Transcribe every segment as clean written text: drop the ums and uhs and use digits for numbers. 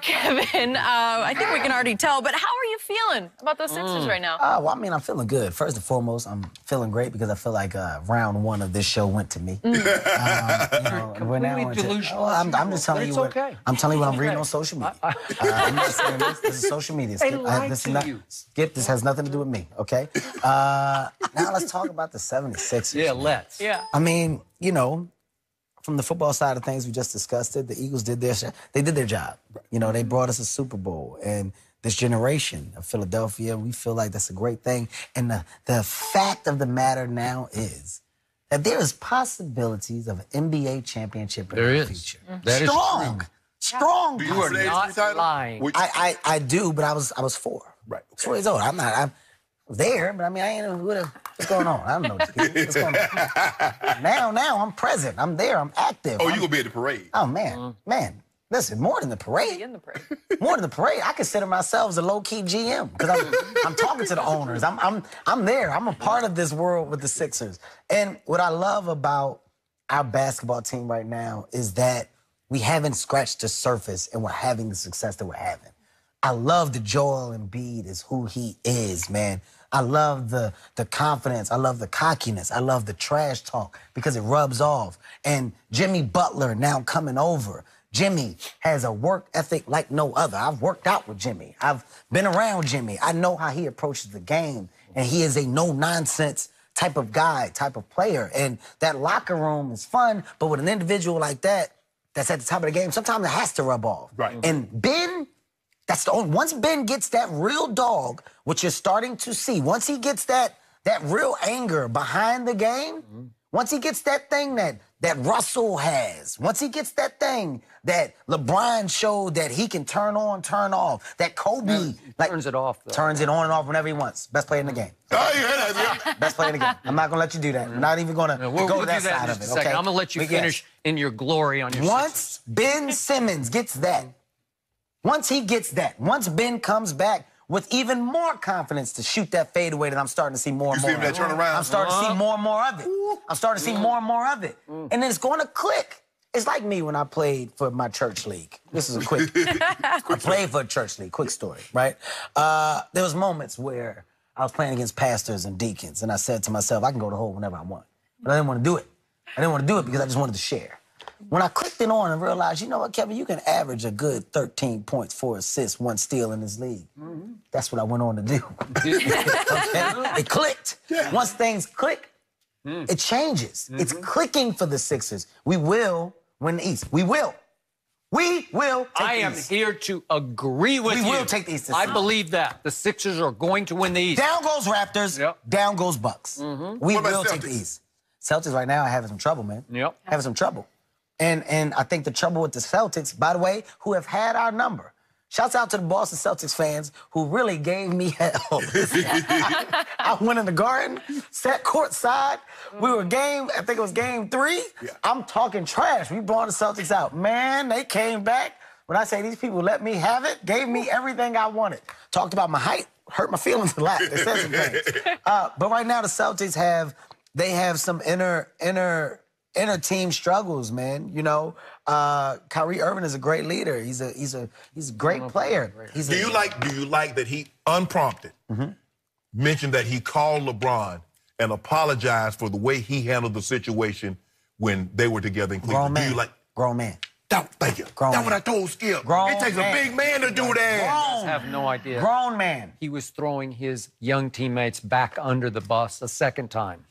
Kevin, I think we can already tell, but how are you feeling about those Sixers right now? Well, I mean, I'm feeling good. First and foremost, I'm feeling great because I feel like round one of this show went to me. Completely delusional. I'm just telling you what I'm telling you what I'm reading on social media. I'm not saying this. This is social media. They Skip, lied this to is not, you. Skip, this has nothing to do with me, okay? Now let's talk about the 76ers. Yeah, man. let's. Yeah. I mean, you know, from the football side of things, we just discussed it. The Eagles did they did their job. You know, they brought us a Super Bowl. And this generation of Philadelphia, we feel like that's a great thing. And the fact of the matter now is that there is possibilities of an NBA championship in the future. That is strong. Strong. You are not lying. I do, but I was 4. Right. 4 years old. I'm there, but I mean, I ain't know what's going on. I don't know what's going on. Now I'm present. I'm there. I'm active. Oh, you gonna be at the parade? Oh man, man. Listen, more than the parade. In the parade. More than the parade. I consider myself as a low-key GM because I'm talking to the owners. I'm there. I'm a part of this world with the Sixers. And what I love about our basketball team right now is that we haven't scratched the surface and we're having the success that we're having. I love that Joel Embiid is who he is, man. I love the confidence. I love the cockiness. I love the trash talk because it rubs off. And Jimmy Butler now coming over. Jimmy has a work ethic like no other. I've worked out with Jimmy. I've been around Jimmy. I know how he approaches the game. And he is a no-nonsense type of guy, type of player. And that locker room is fun, but with an individual like that, that's at the top of the game, sometimes it has to rub off. Right. And Ben, that's the only, once Ben gets that real dog, which you're starting to see, once he gets that real anger behind the game, once he gets that thing that Russell has, once he gets that thing that LeBron showed that he can turn on, turn off, that Kobe Turns it off, though. turns it on and off whenever he wants. Best player in the game. Oh, yeah. Best player in the game. I'm not gonna let you do that. I'm not even gonna We'll go do to that that side in of just it. a second. Okay? I'm going to let you But yes, finish in your glory on your once Ben Simmons gets that, once he gets that, once Ben comes back with even more confidence to shoot that fadeaway that I'm starting to see more and You more see him of. that turnaround? I'm starting to see more and more of it. I'm starting to see more and more of it. And then it's going to click. It's like me when I played for my church league. This is a quick... I played for a church league. Quick story, right? There was moments where I was playing against pastors and deacons, and I said to myself, I can go to hole whenever I want. But I didn't want to do it. I didn't want to do it because I just wanted to share. When I clicked it on and realized, you know what, Kevin, you can average a good 13 points, 4 assists, 1 steal in this league. That's what I went on to do. Okay? It clicked. Once things click, it changes. It's clicking for the Sixers. We will win the East. We will. We will take I the am East. here to agree with you. We will take the East this I season. believe that. The Sixers are going to win the East. Down goes Raptors. Yep. Down goes Bucks. We What about will take the Celtics? East. Celtics right now are having some trouble, man. Yep. Having some trouble. And I think the trouble with the Celtics, by the way, who have had our number. Shouts out to the Boston Celtics fans who really gave me hell. I went in the Garden, sat courtside. We were I think it was game 3. Yeah. I'm talking trash. We brought the Celtics out. Man, they came back. When I say these people let me have it, gave me everything I wanted. Talked about my height, hurt my feelings a lot. They said some things. But right now the Celtics have some inner team struggles, man. You know, Kyrie Irving is a great leader. He's a great player. Do you like that he unprompted mentioned that he called LeBron and apologized for the way he handled the situation when they were together in Cleveland? Grown man. Do you like? Grown man. Thank you. Grown That's what man. I told Skip. Grown It takes man. a big man to do that. I have no idea. Grown man. He was throwing his young teammates back under the bus a second time.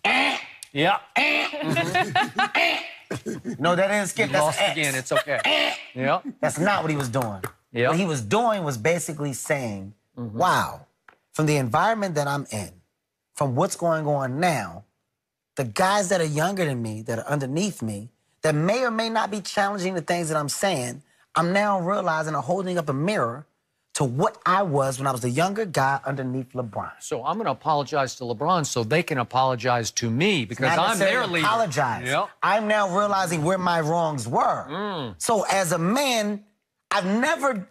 Yeah. No, that didn't skip. That's Lost X. again. It's okay. Yeah. That's not what he was doing. Yeah. What he was doing was basically saying, wow, from the environment that I'm in, from what's going on now, the guys that are younger than me, that are underneath me, that may or may not be challenging the things that I'm saying, I'm now realizing I'm holding up a mirror to what I was when I was the younger guy underneath LeBron. So I'm going to apologize to LeBron so they can apologize to me because Not I'm their necessarily leader. apologize. Yep. I'm now realizing where my wrongs were. So as a man, I've never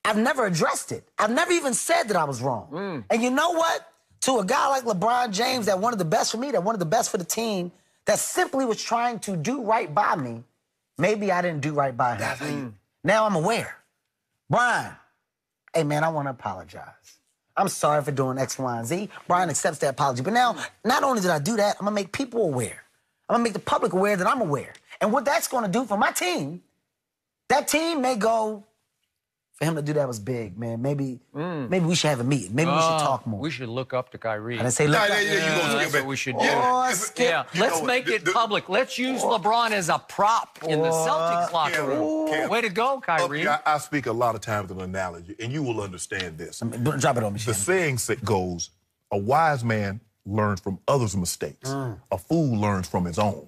addressed it. I've never even said that I was wrong. And you know what? To a guy like LeBron James, that one of the best for me, that one of the best for the team, that simply was trying to do right by me, maybe I didn't do right by him. Now I'm aware. Brian, hey, man, I want to apologize. I'm sorry for doing X, Y, and Z. Brian accepts that apology. But now, not only did I do that, I'm going to make people aware. I'm going to make the public aware that I'm aware. And what that's going to do for my team, that team may go, for him to do that was big, man. Maybe we should have a meeting. Maybe we should talk more. We should look up to Kyrie. I didn't say look up. That's what we should do. Oh, Skip. Yeah, let's make it public. Let's use LeBron as a prop in the Celtics locker room. Way to go, Kyrie. I speak a lot of times with an analogy, and you will understand this. Drop it on me, The saying goes, a wise man learns from others' mistakes. A fool learns from his own.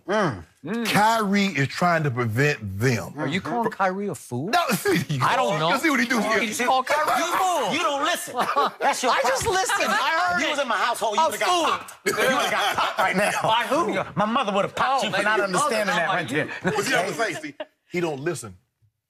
Kyrie is trying to prevent them. Are you calling Kyrie a fool? No, I don't know. You see what he do here? You just call Kyrie a fool. You don't listen. That's your I problem. just listened. I heard You it. was in my household, you would have got popped. You would have got popped right now. By who? My mother would have popped you for not understanding that right there. But you have to say, see, he don't listen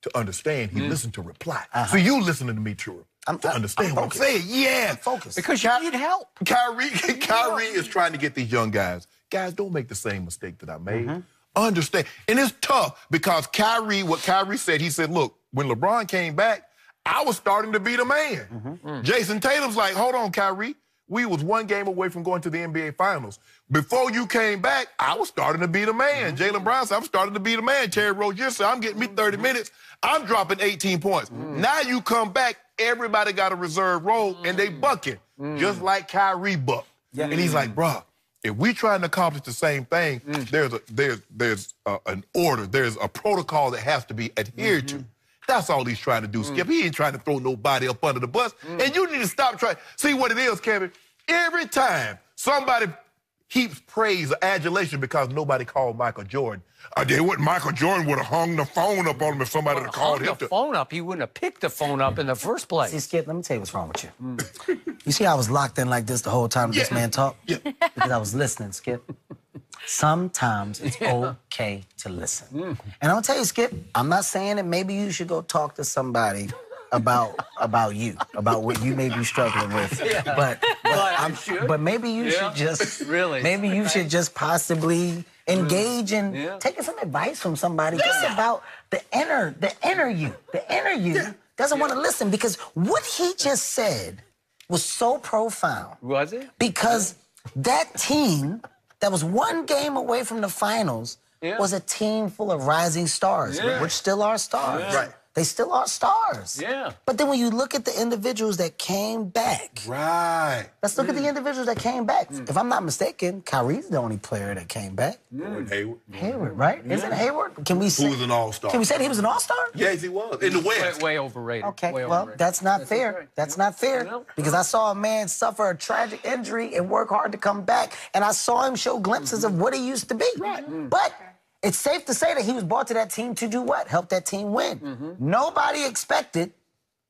to understand. He listen to reply. So you listening to me to understand what I'm saying. Yeah. Focus. Because you need help. Kyrie is trying to get these young guys. Guys, don't make the same mistake that I made. Understand. And it's tough because what Kyrie said, he said, look, when LeBron came back, I was starting to be the man. Jason Tatum's like, hold on, Kyrie. We was one game away from going to the NBA Finals. Before you came back, I was starting to be the man. Jaylen Brown said, I'm starting to be the man. Terry Rozier said, I'm getting me 30 minutes. I'm dropping 18 points. Now you come back, everybody got a reserve role, and they bucking, just like Kyrie bucked. And he's like, bruh, if we trying to accomplish the same thing, there's an order, there's a protocol that has to be adhered to. That's all he's trying to do, Skip. He ain't trying to throw nobody up under the bus. And you need to stop trying. See what it is, Kevin? Every time somebody heaps praise or adulation because nobody called Michael Jordan, Michael Jordan would have hung the phone up on him if somebody had called him. The phone up, he wouldn't have picked the phone up in the first place. See, Skip, let me tell you what's wrong with you. You see, I was locked in like this the whole time this man talked? Yeah. Because I was listening, Skip. Sometimes it's okay to listen. And I'm going to tell you, Skip, I'm not saying that maybe you should go talk to somebody about you, about what you may be struggling with. But maybe you should just maybe you should just possibly engage and take some advice from somebody just about the inner you. The inner you doesn't want to listen because what he just said was so profound. Was it? Because that team that was one game away from the finals was a team full of rising stars, which still are stars. Right. They still are stars. Yeah. But then when you look at the individuals that came back. Right. Let's look at the individuals that came back. If I'm not mistaken, Kyrie's the only player that came back. Hayward. Hayward, right? Isn't it Hayward? Can we say Who was an all-star. Can we say that he was an all-star? Yes, he was. In the West. Way overrated. Okay, Way well, overrated. that's not fair. That's not fair. Because I saw a man suffer a tragic injury and work hard to come back, and I saw him show glimpses of what he used to be. But it's safe to say that he was brought to that team to do what? Help that team win. Nobody expected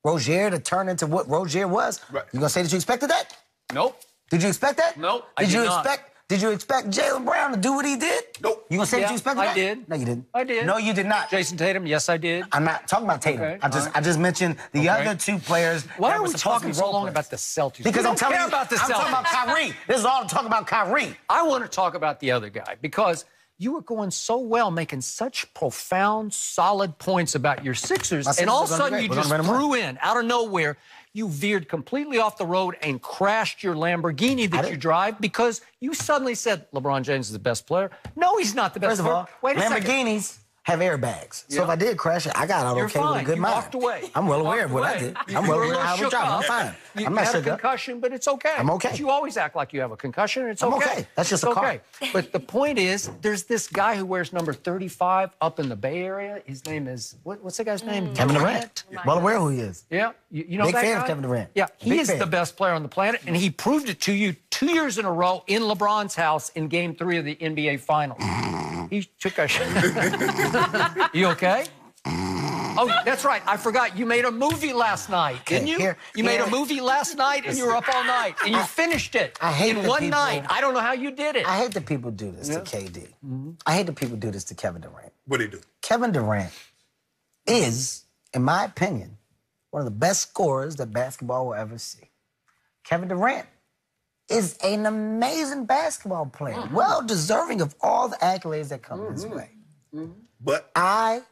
Rozier to turn into what Rozier was. Right. You gonna say that you expected that? Nope. Did you expect that? Nope, Did you not. Did you expect Jaylen Brown to do what he did? Nope. You gonna say that you expected I that? did. No, you didn't. I did. No, you did not. Jason Tatum, yes, I did. I'm not talking about Tatum. Okay, I just mentioned the other two players. Why that are were we supposed talking to be so role long players. about the Celtics? Because we I'm don't telling care you about the I'm Celtics. talking about Kyrie. This is all I'm talking about Kyrie. I want to talk about the other guy because you were going so well, making such profound, solid points about your Sixers, and all of a sudden you just threw in, out of nowhere, you veered completely off the road and crashed your Lamborghini that you drive because you suddenly said LeBron James is the best player. No, he's not the best First of player. all, Wait a second. Lamborghinis have airbags. So if I did crash it, I got out You're okay fine. with a good You mind. walked away. I'm well You aware of what walked I away. did. You I'm were well a aware of little how I was shook driving. I'm up. fine. You I'm not had a shook up. concussion, but it's okay. I'm okay. But you always act like you have a concussion. It's I'm okay. okay. That's just It's a car. okay. But the point is, there's this guy who wears number 35 up in the Bay Area. His name is, what's that guy's name? Kevin Durant. Well aware who he is. Yeah. You know Big that fan guy? of Kevin Durant. Yeah. He Big is fan. the best player on the planet, and he proved it to you 2 years in a row in LeBron's house in Game 3 of the NBA Finals. He took a shot. You okay? Oh, that's right. I forgot. You made a movie last night, didn't you? You made a movie last night, and you were up all night, and you finished it I hate in the one people- night. I don't know how you did it. I hate that people do this to KD. I hate that people do this to Kevin Durant. What they do? Kevin Durant is, in my opinion, one of the best scorers that basketball will ever see. Kevin Durant is an amazing basketball player, well deserving of all the accolades that come his way. But I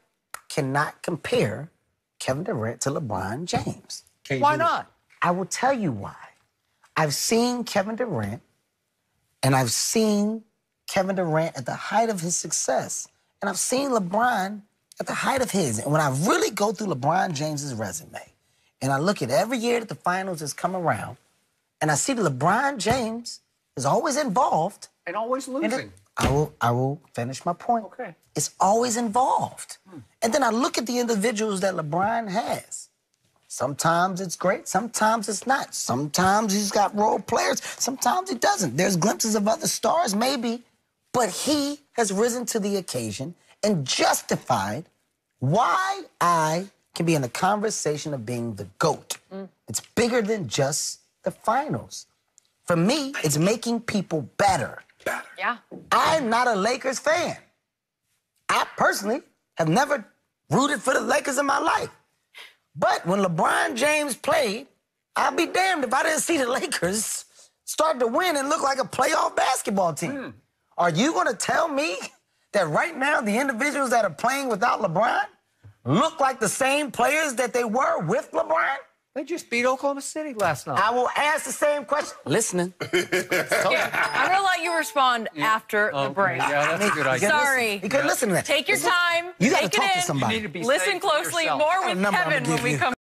cannot compare Kevin Durant to LeBron James. Why not? I will tell you why. I've seen Kevin Durant, and I've seen Kevin Durant at the height of his success, and I've seen LeBron at the height of his. And when I really go through LeBron James's resume, and I look at every year that the finals has come around, and I see that LeBron James is always involved. And always losing. I will finish my point. Okay. It's always involved. And then I look at the individuals that LeBron has. Sometimes it's great, sometimes it's not. Sometimes he's got role players, sometimes he doesn't. There's glimpses of other stars, maybe, but he has risen to the occasion and justified why I can be in the conversation of being the GOAT. It's bigger than just the finals. For me, it's making people better. Yeah. I'm not a Lakers fan. I personally have never rooted for the Lakers in my life. But when LeBron James played, I'll be damned if I didn't see the Lakers start to win and look like a playoff basketball team. Are you going to tell me that right now the individuals that are playing without LeBron look like the same players that they were with LeBron? They just beat Oklahoma City last night. I will ask the same question. Listening. Yeah, I'm going to let you respond after the break. Yeah, that's a good idea. Sorry. You can listen to that. Take your time. You got to Take it talk to in. somebody. You need to be Listen safe for closely. yourself. More I got a with number I'm Kevin gonna when give we you. come